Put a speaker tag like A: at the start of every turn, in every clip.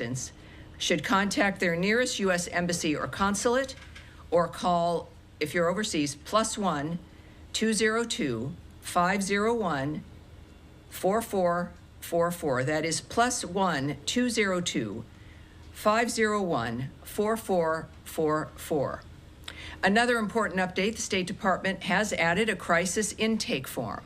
A: assistance should contact their nearest U.S. embassy or consulate, or call, if you're overseas, +1 202 501 4444. That is +1 202 501 4444. Another important update: the State Department has added a crisis intake form,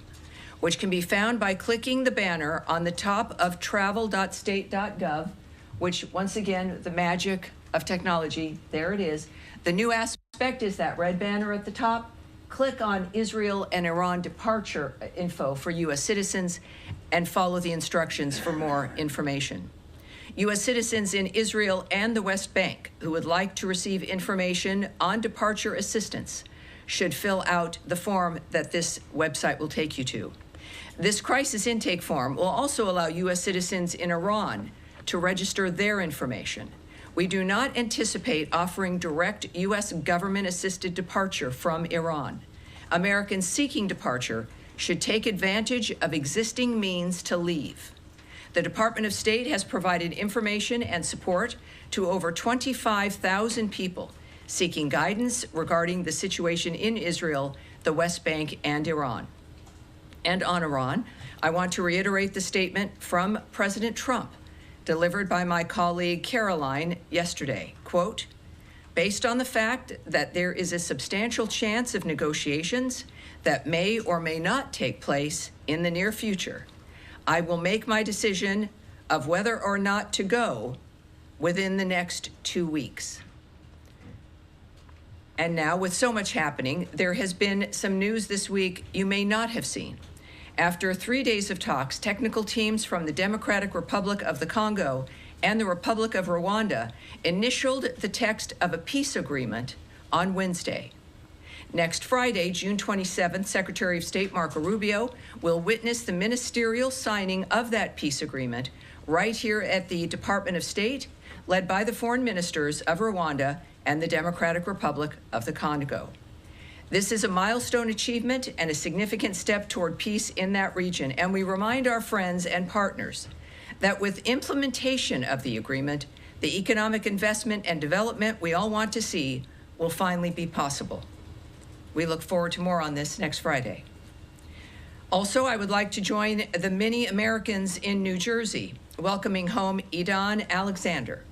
A: which can be found by clicking the banner on the top of travel.state.gov, which, once again, the magic of technology, there it is. The new aspect is that red banner at the top. Click on Israel and Iran departure info for U.S. citizens and follow the instructions for more information. U.S. citizens in Israel and the West Bank who would like to receive information on departure assistance should fill out the form that this website will take you to. This crisis intake form will also allow U.S. citizens in Iran to register their information. We do not anticipate offering direct U.S. government-assisted departure from Iran. Americans seeking departure should take advantage of existing means to leave. The Department of State has provided information and support to over 25,000 people seeking guidance regarding the situation in Israel, the West Bank, and Iran. And on Iran, I want to reiterate the statement from President Trump, delivered by my colleague Caroline yesterday. Quote, "Based on the fact that there is a substantial chance of negotiations that may or may not take place in the near future, I will make my decision of whether or not to go within the next 2 weeks." And now, with so much happening, there has been some news this week you may not have seen. After 3 days of talks, technical teams from the Democratic Republic of the Congo and the Republic of Rwanda initialed the text of a peace agreement on Wednesday. Next Friday, June 27th, Secretary of State Marco Rubio will witness the ministerial signing of that peace agreement right here at the Department of State, led by the foreign ministers of Rwanda and the Democratic Republic of the Congo. This is a milestone achievement and a significant step toward peace in that region, and we remind our friends and partners that with implementation of the agreement, the economic investment and development we all want to see will finally be possible. We look forward to more on this next Friday. Also, I would like to join the many Americans in New Jersey welcoming home Idan Alexander.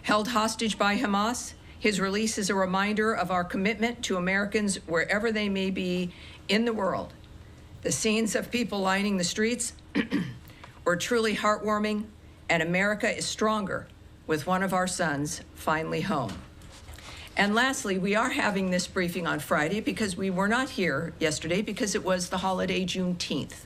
A: Held hostage by Hamas, his release is a reminder of our commitment to Americans wherever they may be in the world. The scenes of people lining the streets were truly heartwarming, and America is stronger with one of our sons finally home. And lastly, we are having this briefing on Friday because we were not here yesterday because it was the holiday Juneteenth.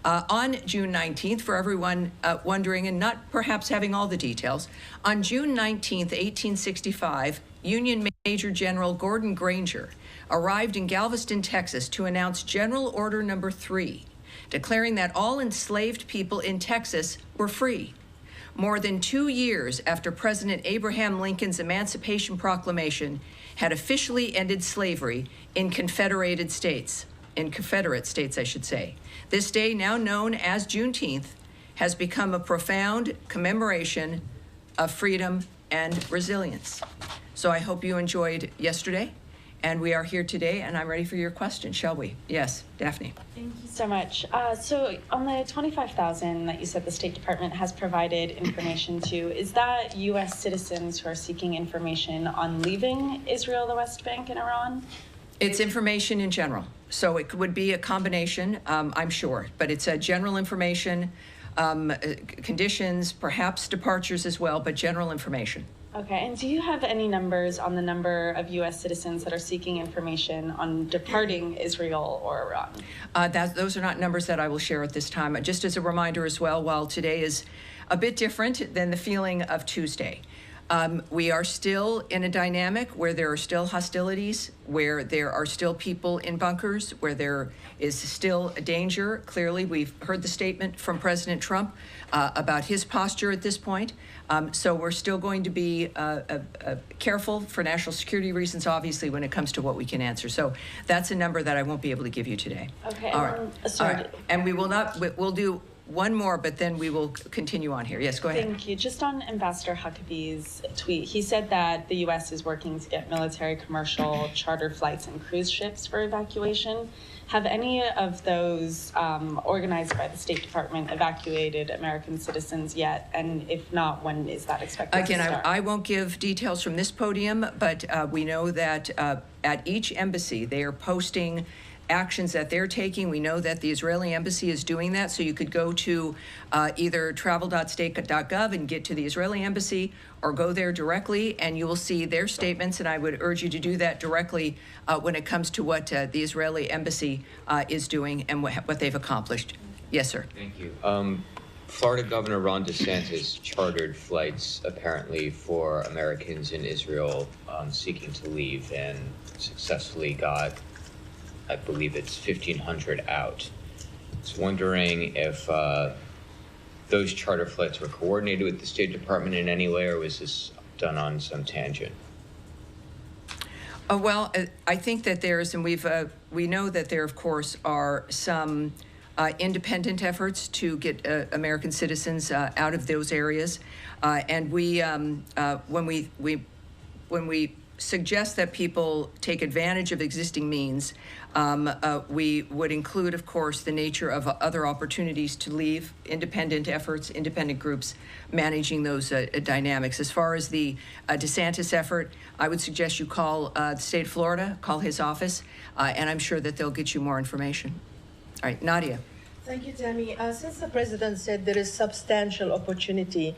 A: On June 19th, for everyone wondering and not perhaps having all the details, on June 19th, 1865, Union Major General Gordon Granger arrived in Galveston, Texas to announce General Order No. 3, declaring that all enslaved people in Texas were free. More than 2 years after President Abraham Lincoln's Emancipation Proclamation had officially ended slavery in Confederate States, I should say. This day, now known as Juneteenth, has become a profound commemoration of freedom and resilience. So I hope you enjoyed yesterday, and we are here today, and I'm ready for your questions, shall we? Yes, Daphne.
B: Thank you so much. So on the 25,000 that you said the State Department has provided information to, is that U.S. citizens who are seeking information on leaving Israel, the West Bank, and Iran?
A: It's information in general. So it would be a combination, I'm sure, but it's a general information, conditions, perhaps departures as well, but general information.
B: Okay, and do you have any numbers on the number of U.S. citizens that are seeking information on departing Israel or Iran?
A: Those are not numbers that I will share at this time. Just as a reminder as well, while today is a bit different than the feeling of Tuesday, we are still in a dynamic where there are still hostilities, where there are still people in bunkers, where there is still a danger. Clearly, we've heard the statement from President Trump about his posture at this point. So we're still going to be careful for national security reasons, obviously, when it comes to what we can answer. So that's a number that I won't be able to give you today.
B: Okay.
A: All right.
B: Sorry.
A: All right. And we will not, we'll do one more, but then we will continue on here. Yes, go ahead.
B: Thank you. Just on Ambassador Huckabee's tweet, he said that the U.S. is working to get military, commercial, charter flights and cruise ships for evacuation. Have any of those organized by the State Department evacuated American citizens yet? And if not, when is that expected to start?
A: I won't give details from this podium, but we know that at each embassy, they are posting actions that they're taking. We know that the Israeli embassy is doing that, so you could go to either travel.state.gov and get to the Israeli embassy, or go there directly, and you will see their statements, and I would urge you to do that directly when it comes to what the Israeli embassy is doing and what they've accomplished. Yes, sir.
C: Thank you. Florida Governor Ron DeSantis chartered flights apparently for Americans in Israel seeking to leave, and successfully got, I believe it's 1,500 out. I was wondering if those charter flights were coordinated with the State Department in any way, or was this done on some tangent?
A: Well, I think that there's, and we know that there, of course, are some independent efforts to get American citizens out of those areas, and when we suggest that people take advantage of existing means, we would include, of course, the nature of other opportunities to leave, independent efforts, independent groups managing those dynamics. As far as the DeSantis effort, I would suggest you call the state of Florida, call his office, and I'm sure that they'll get you more information. All right, Nadia.
D: Thank you, Tammy. Since the president said there is substantial opportunity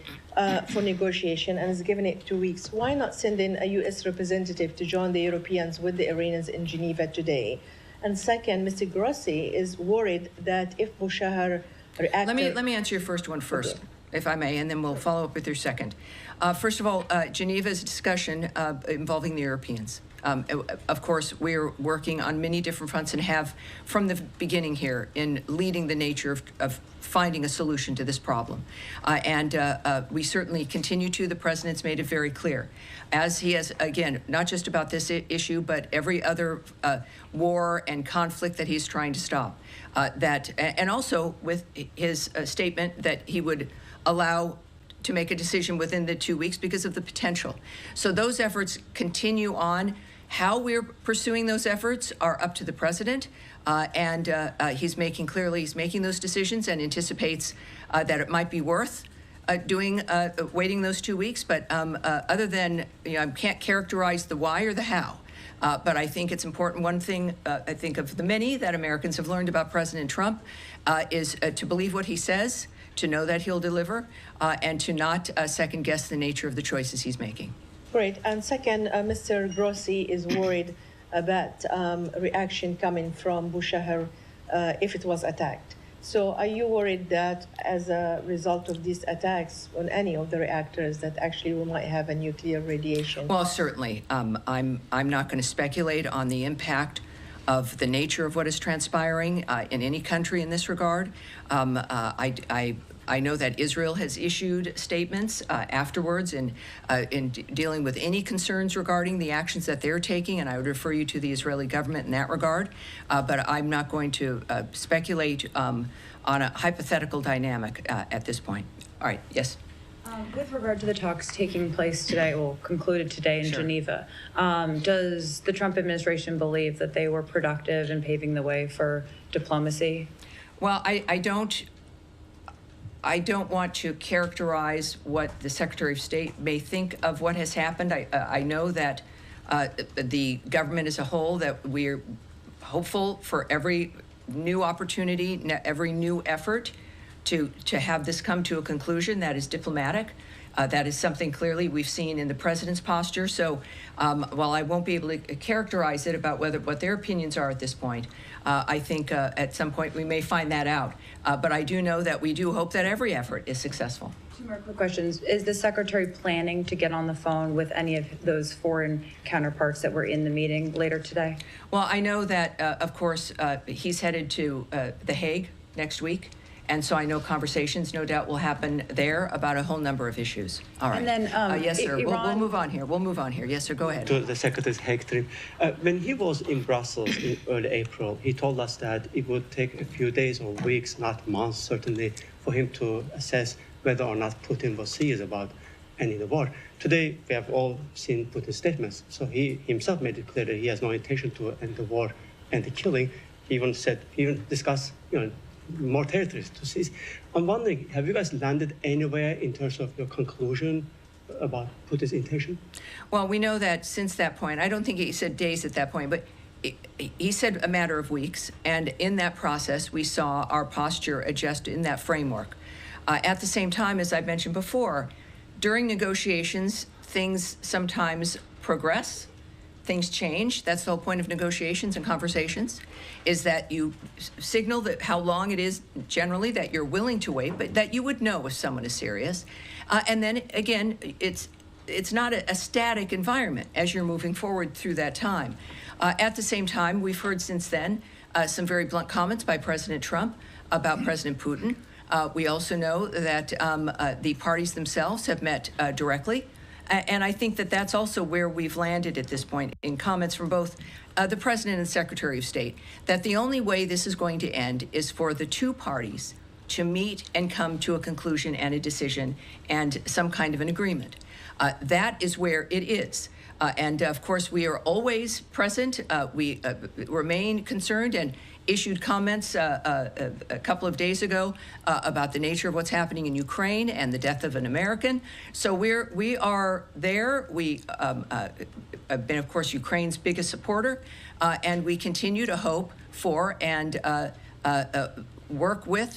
D: for negotiation and has given it 2 weeks, why not send in a U.S. representative to join the Europeans with the Iranians in Geneva today? And second, Mr. Grossi is worried that if Boushahar reacted...
A: Let me answer your first one first, okay, if I may, and then we'll follow up with your second. First of all, Geneva is a discussion involving the Europeans. Of course, we're working on many different fronts and have from the beginning here in leading the nature of finding a solution to this problem. We certainly continue to. The president's made it very clear, as he has, again, not just about this issue, but every other war and conflict that he's trying to stop. And also with his statement that he would allow to make a decision within the 2 weeks because of the potential. So those efforts continue on. How we're pursuing those efforts are up to the president, and he's making those decisions and anticipates that it might be worth waiting those 2 weeks. But other than, I can't characterize the why or the how. But I think it's important. One thing I think of the many that Americans have learned about President Trump is to believe what he says, to know that he'll deliver, and to not second guess the nature of the choices he's making.
D: Great. And second, Mr. Grossi is worried about reaction coming from Boushahar if it was attacked. So are you worried that as a result of these attacks on any of the reactors that actually we might have a nuclear radiation?
A: Well, certainly. I'm not going to speculate on the impact of the nature of what is transpiring in any country in this regard. I know that Israel has issued statements afterwards in dealing with any concerns regarding the actions that they're taking, and I would refer you to the Israeli government in that regard. But I'm not going to speculate on a hypothetical dynamic at this point. All right, yes?
E: With regard to the talks taking place today, or concluded today in
A: Sure.
E: Geneva, does the Trump administration believe that they were productive in paving the way for diplomacy?
A: Well, I don't want to characterize what the Secretary of State may think of what has happened. I know that the government as a whole, that we're hopeful for every new opportunity, every new effort to have this come to a conclusion that is diplomatic. That is something clearly we've seen in the president's posture. So while I won't be able to characterize it about what their opinions are at this point, I think at some point we may find that out. But I do know that we do hope that every effort is successful.
E: Two more quick questions. Is the Secretary planning to get on the phone with any of those foreign counterparts that were in the meeting later today?
A: Well, I know that, of course, he's headed to The Hague next week. And so I know conversations, no doubt, will happen there about a whole number of issues. All right.
E: And then,
A: yes, sir.
E: Iran...
A: We'll move on here. We'll move on here. Yes, sir. Go ahead.
F: To the Secretary's Hague trip. When he was in Brussels in early April, he told us that it would take a few days or weeks, not months, certainly, for him to assess whether or not Putin was serious about ending the war. Today, we have all seen Putin's statements. So he himself made it clear that he has no intention to end the war and the killing. He even discussed, more territories to seize. I'm wondering, have you guys landed anywhere in terms of your conclusion about Putin's intention?
A: Well, we know that since that point, I don't think he said days at that point, but he said a matter of weeks. And in that process, we saw our posture adjust in that framework. At the same time, as I've mentioned before, during negotiations, things sometimes progress. Things change. That's the whole point of negotiations and conversations, is that you signal that how long it is generally that you're willing to wait, but that you would know if someone is serious. And then again, it's not a static environment as you're moving forward through that time. At the same time, we've heard since then some very blunt comments by President Trump about President Putin. We also know that the parties themselves have met directly. And I think that that's also where we've landed at this point in comments from both the President and Secretary of State, that the only way this is going to end is for the two parties to meet and come to a conclusion and a decision and some kind of an agreement. That is where it is. And of course, we are always present. We remain concerned and issued comments a couple of days ago about the nature of what's happening in Ukraine and the death of an American. So we are there. We have been, of course, Ukraine's biggest supporter, and we continue to hope for and work with